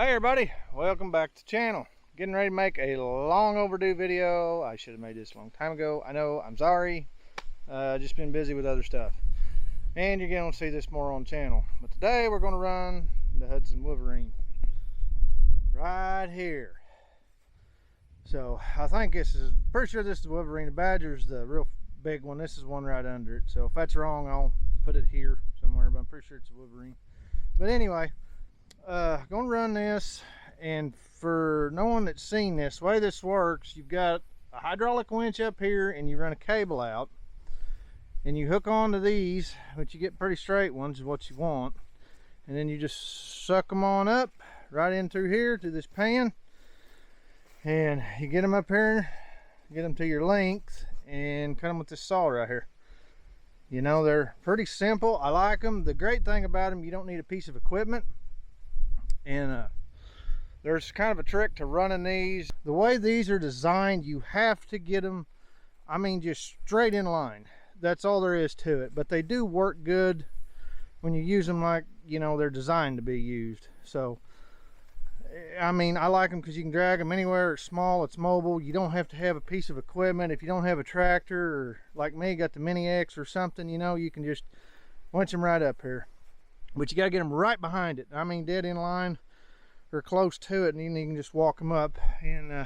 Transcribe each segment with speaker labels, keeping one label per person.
Speaker 1: Hey everybody, welcome back to the channel. Getting ready to make a long overdue video. I should have made this a long time ago. I know, I'm sorry. Just been busy with other stuff. And you're going to see this more on the channel. But today we're going to run the Hudson Wolverine. Right here. So I think this is, pretty sure this is the Wolverine. The Badger's the real big one. This is one right under it. So if that's wrong, I'll put it here somewhere. But I'm pretty sure it's a Wolverine. But anyway. Gonna run this, and for no one that's seen this, the way this works, you've got a hydraulic winch up here and you run a cable out and you hook onto these, which you get pretty straight ones is what you want, and then you just suck them on up right in through here to this pan, and you get them up here, get them to your length, and cut them with this saw right here. You know, they're pretty simple. I like them. The great thing about them, you don't need a piece of equipment. And there's kind of a trick to running these. The way these are designed, you have to get them, I mean, just straight in line. That's all there is to it. But they do work good when you use them like, you know, they're designed to be used. So, I mean, I like them because you can drag them anywhere. It's small, it's mobile. You don't have to have a piece of equipment. If you don't have a tractor, or like me, got the Mini X or something, you know, you can just winch them right up here. But you got to get them right behind it. I mean, dead in line or close to it, and you can just walk them up. And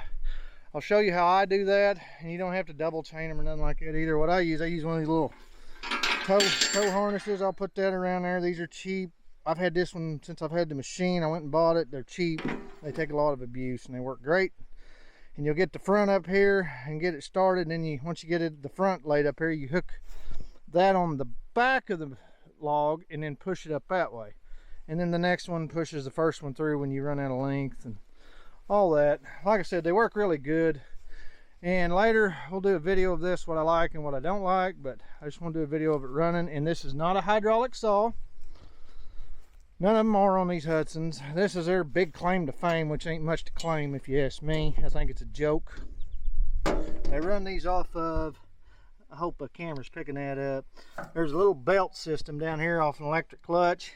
Speaker 1: I'll show you how I do that. And you don't have to double chain them or nothing like that either. What I use one of these little tow harnesses. I'll put that around there. These are cheap. I've had this one since I've had the machine. I went and bought it. They're cheap. They take a lot of abuse and they work great. And you'll get the front up here and get it started. And then once you get it, the front laid up here, you hook that on the back of the log and then push it up that way, and then the next one pushes the first one through when you run out of length and all that. Like I said, they work really good, and later we'll do a video of this, what I like and what I don't like, but I just want to do a video of it running. And this is not a hydraulic saw. None of them are on these Hudsons. This is their big claim to fame, which ain't much to claim if you ask me. I think it's a joke. They run these off of, I hope the camera's picking that up, there's a little belt system down here off an electric clutch,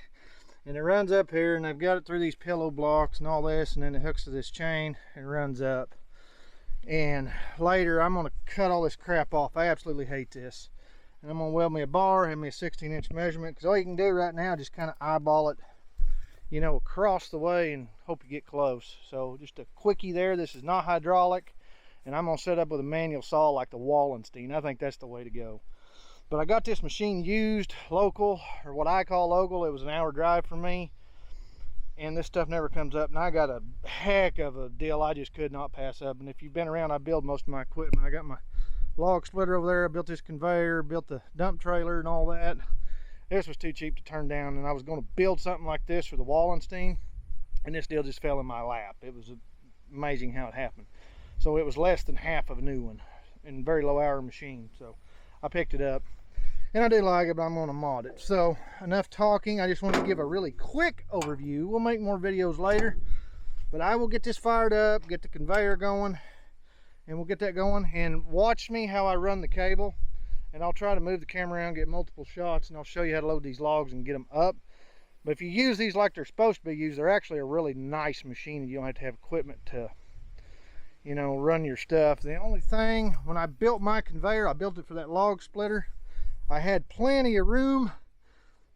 Speaker 1: and it runs up here, and they've got it through these pillow blocks and all this, and then it hooks to this chain and runs up. And later I'm going to cut all this crap off. I absolutely hate this, and I'm going to weld me a bar, have me a 16-inch measurement, because all you can do right now is just kind of eyeball it, you know, across the way and hope you get close. So just a quickie there. This is not hydraulic. And I'm going to set up with a manual saw like the Wallenstein. I think that's the way to go. But I got this machine used local, or what I call local. It was an hour drive for me. And this stuff never comes up. And I got a heck of a deal I just could not pass up. And if you've been around, I build most of my equipment. I got my log splitter over there. I built this conveyor, built the dump trailer and all that. This was too cheap to turn down. And I was going to build something like this for the Wallenstein. And this deal just fell in my lap. It was amazing how it happened. So it was less than half of a new one, and very low hour machine. So I picked it up, and I do like it, but I'm going to mod it. So enough talking. I just want to give a really quick overview. We'll make more videos later, but I will get this fired up, get the conveyor going, and we'll get that going. And watch me how I run the cable, and I'll try to move the camera around, get multiple shots, and I'll show you how to load these logs and get them up. But if you use these like they're supposed to be used, they're actually a really nice machine, and you don't have to have equipment to, you know, run your stuff. The only thing, when I built my conveyor, I built it for that log splitter. I had plenty of room,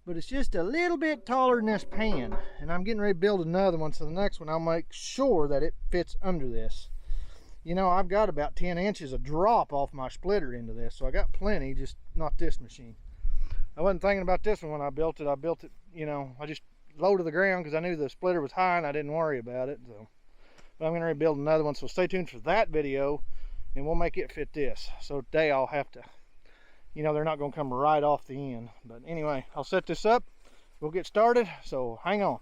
Speaker 1: but it's just a little bit taller than this pan, and I'm getting ready to build another one. So the next one, I'll make sure that it fits under this. You know, I've got about 10 inches of drop off my splitter into this, so I got plenty, just not this machine. I wasn't thinking about this one when I built it. You know, I just low to the ground because I knew the splitter was high and I didn't worry about it. So, but I'm going to rebuild another one, so stay tuned for that video, and we'll make it fit this. So today I'll have to, you know, they're not going to come right off the end. But anyway, I'll set this up. We'll get started, so hang on.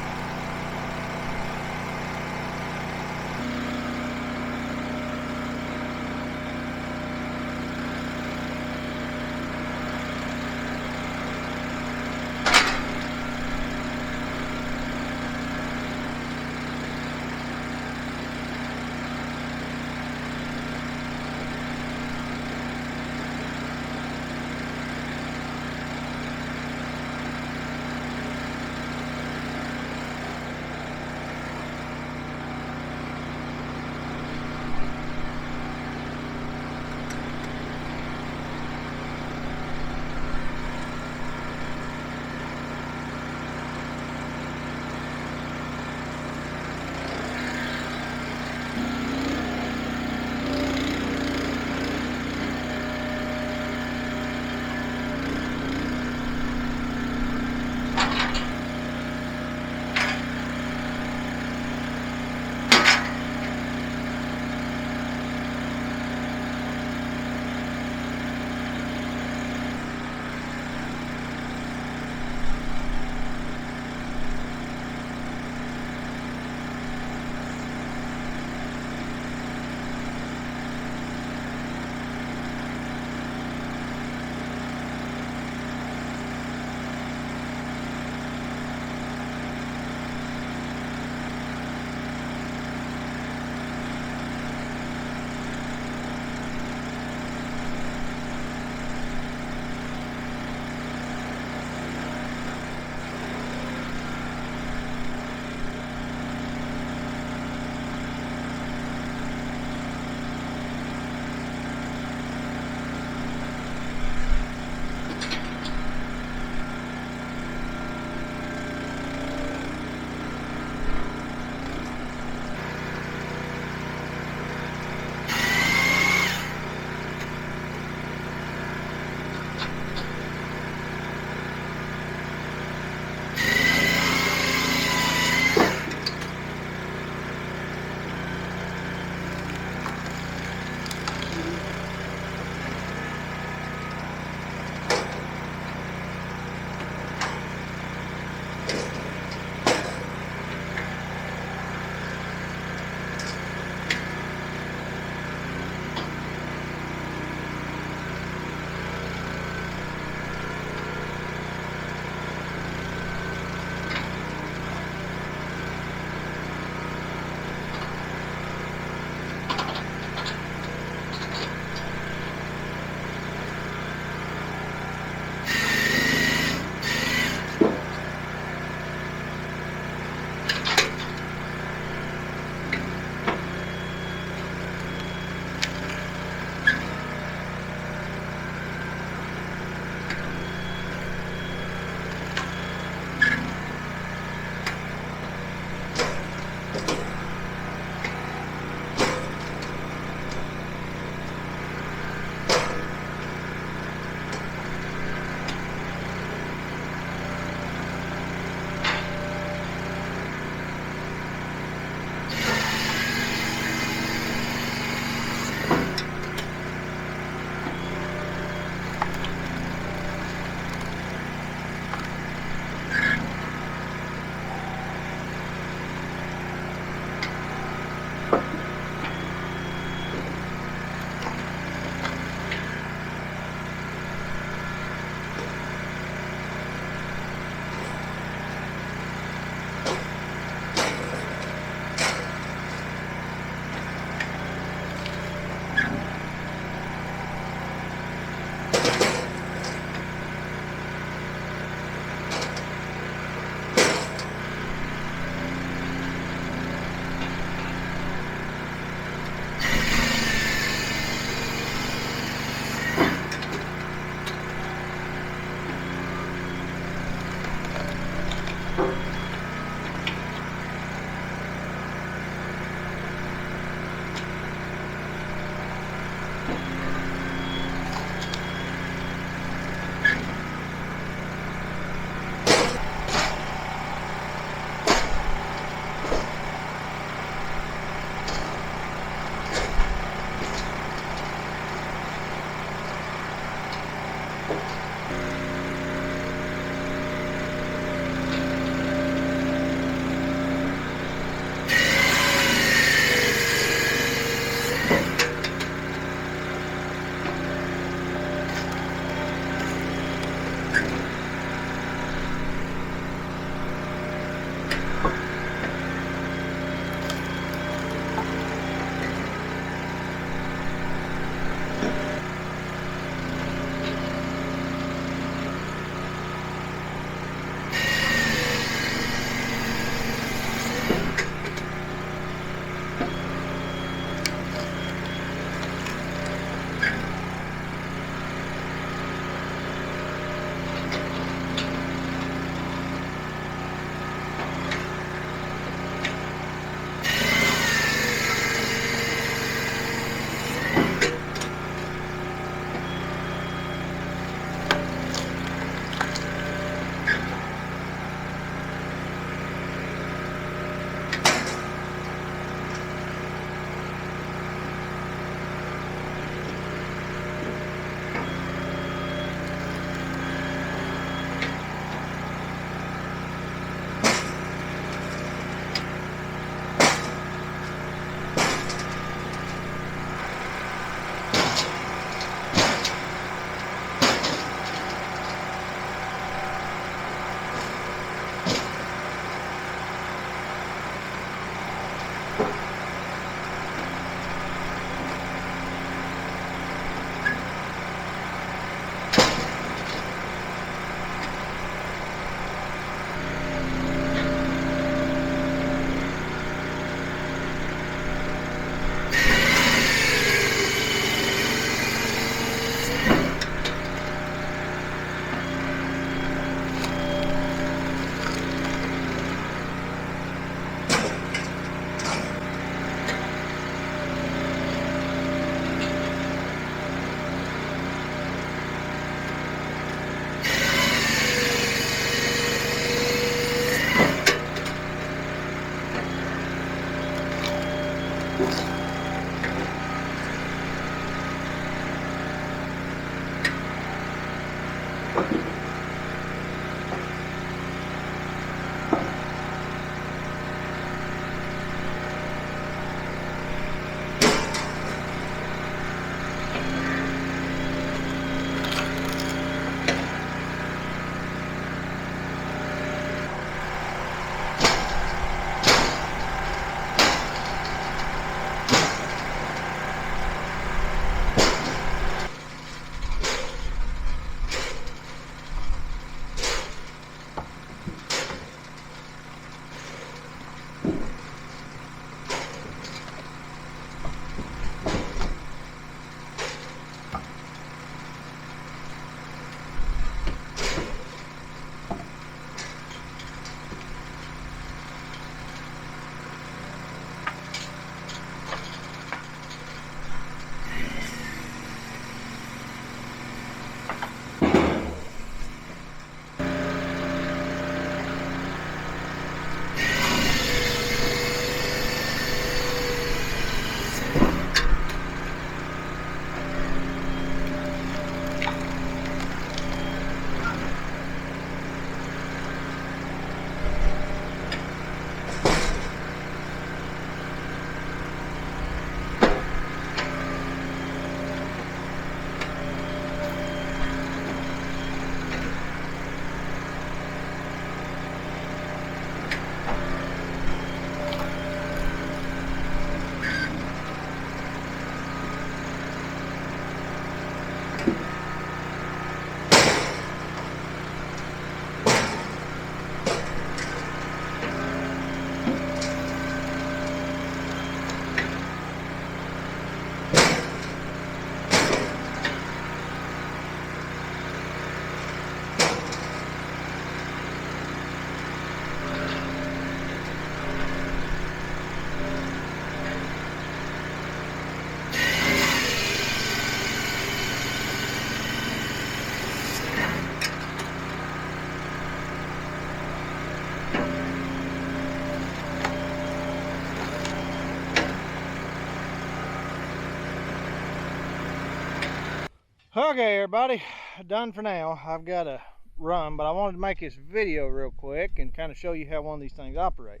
Speaker 1: Okay, everybody, done for now. I've got to run, but I wanted to make this video real quick and kind of show you how one of these things operate.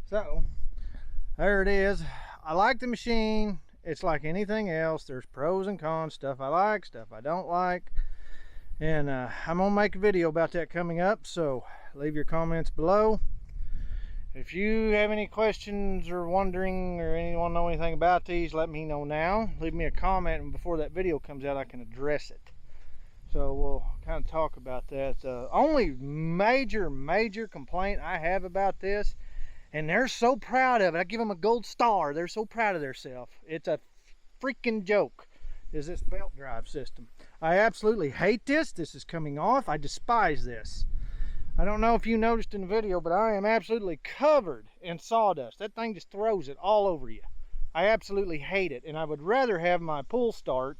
Speaker 1: So there it is. I like the machine. It's like anything else. There's pros and cons, stuff I like, stuff I don't like, and I'm gonna make a video about that coming up, so leave your comments below. If you have any questions or wondering or anyone know anything about these, let me know now. Leave me a comment, and before that video comes out I can address it. So we'll kind of talk about that. The only major complaint I have about this, and they're so proud of it, I give them a gold star, they're so proud of themselves, it's a freaking joke, is this belt drive system. I absolutely hate this. This is coming off. I despise this. I don't know if you noticed in the video, but I am absolutely covered in sawdust. That thing just throws it all over you. I absolutely hate it, and I would rather have my pull start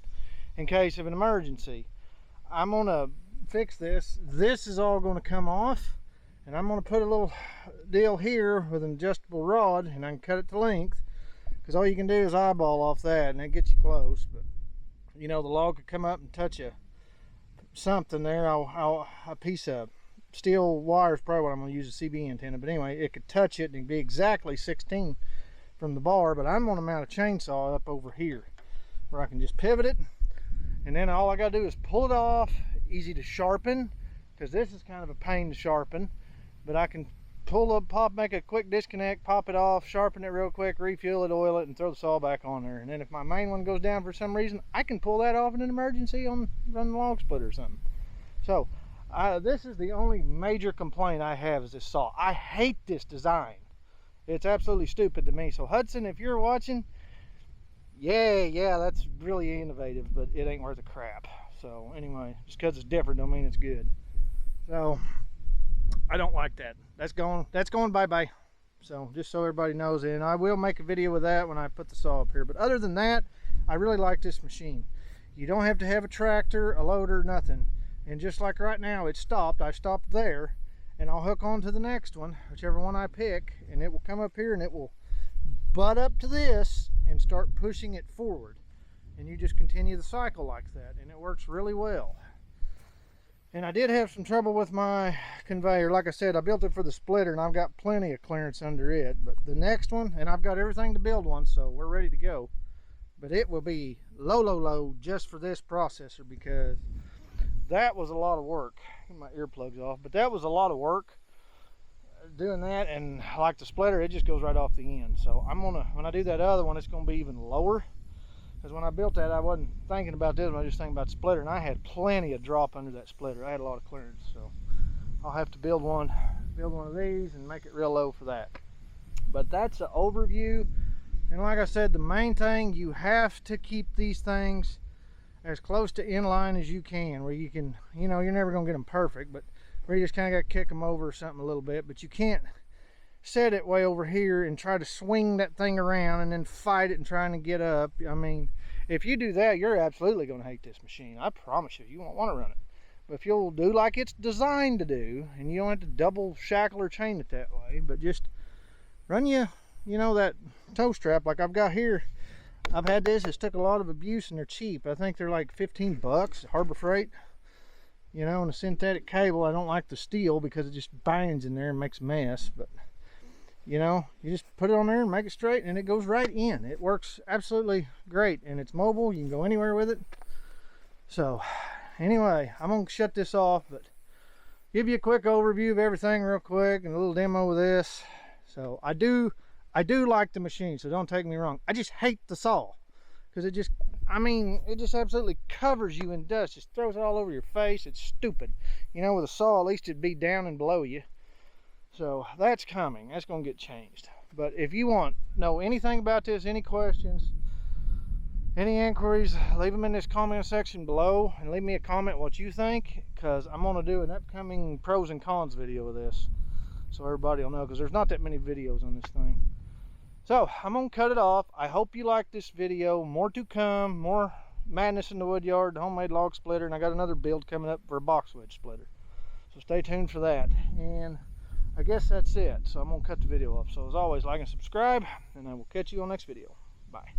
Speaker 1: in case of an emergency. I'm gonna fix this. This is all gonna come off, and I'm gonna put a little deal here with an adjustable rod, and I can cut it to length, because all you can do is eyeball off that, and that gets you close. But you know, the log could come up and touch something there. A piece of steel wire is probably what I'm going to use, a CB antenna, but anyway, it could touch it and it'd be exactly 16 from the bar. But I'm going to mount a chainsaw up over here where I can just pivot it, and then all I got to do is pull it off. Easy to sharpen, because this is kind of a pain to sharpen, but I can pull up, make a quick disconnect, pop it off, sharpen it real quick, refuel it, oil it, and throw the saw back on there. And then if my main one goes down for some reason, I can pull that off in an emergency on run the log splitter or something. So this is the only major complaint I have, is this saw. I hate this design. It's absolutely stupid to me. So Hudson, if you're watching, yeah, that's really innovative, but it ain't worth a crap. So anyway, just because it's different don't mean it's good. So I don't like that. That's going bye-bye. So just so everybody knows, and I will make a video with that when I put the saw up here. But other than that, I really like this machine. You don't have to have a tractor, a loader, nothing. And just like right now, it stopped. I stopped there, and I'll hook on to the next one, whichever one I pick, and it will come up here and it will butt up to this and start pushing it forward. And you just continue the cycle like that, and it works really well. And I did have some trouble with my conveyor. Like I said, I built it for the splitter, and I've got plenty of clearance under it. But the next one, and I've got everything to build one, so we're ready to go. But it will be low just for this processor, because that was a lot of work. Get my earplugs off, but that was a lot of work doing that. And like the splitter, it just goes right off the end. So I'm gonna, when I do that other one, it's gonna be even lower, because when I built that, I wasn't thinking about this one, I was just thinking about the splitter, and I had plenty of drop under that splitter. I had a lot of clearance, so I'll have to build one of these and make it real low for that. But that's an overview. And like I said, the main thing, you have to keep these things as close to inline as you can, where you can, you know, you're never gonna get them perfect, but where you just kind of got to kick them over or something a little bit. But you can't set it way over here and try to swing that thing around and then fight it and trying to get up. I mean, if you do that, you're absolutely gonna hate this machine. I promise you, you won't want to run it. But if you'll do like it's designed to do, and you don't have to double shackle or chain it that way, but just run you know, that toe strap like I've got here. I've had this, it's took a lot of abuse, and they're cheap. I think they're like 15 bucks, Harbor Freight. You know, and a synthetic cable, I don't like the steel because it just binds in there and makes a mess. But, you know, you just put it on there and make it straight, and it goes right in. It works absolutely great, and it's mobile. You can go anywhere with it. So, anyway, I'm going to shut this off, but give you a quick overview of everything real quick and a little demo with this. So, I do like the machine, so don't take me wrong. I just hate the saw, because it just, I mean, it just absolutely covers you in dust, just throws it all over your face. It's stupid. You know, with a saw, at least it'd be down and below you. So that's coming. That's going to get changed. But if you want to know anything about this, any questions, any inquiries, leave them in this comment section below, and leave me a comment what you think, because I'm going to do an upcoming pros and cons video of this, so everybody will know, because there's not that many videos on this thing. So I'm gonna cut it off. I hope you liked this video. More to come, more madness in the wood yard, the homemade log splitter, and I got another build coming up for a box wedge splitter. So stay tuned for that. And I guess that's it. So I'm gonna cut the video off. So as always, like and subscribe, and I will catch you on next video. Bye.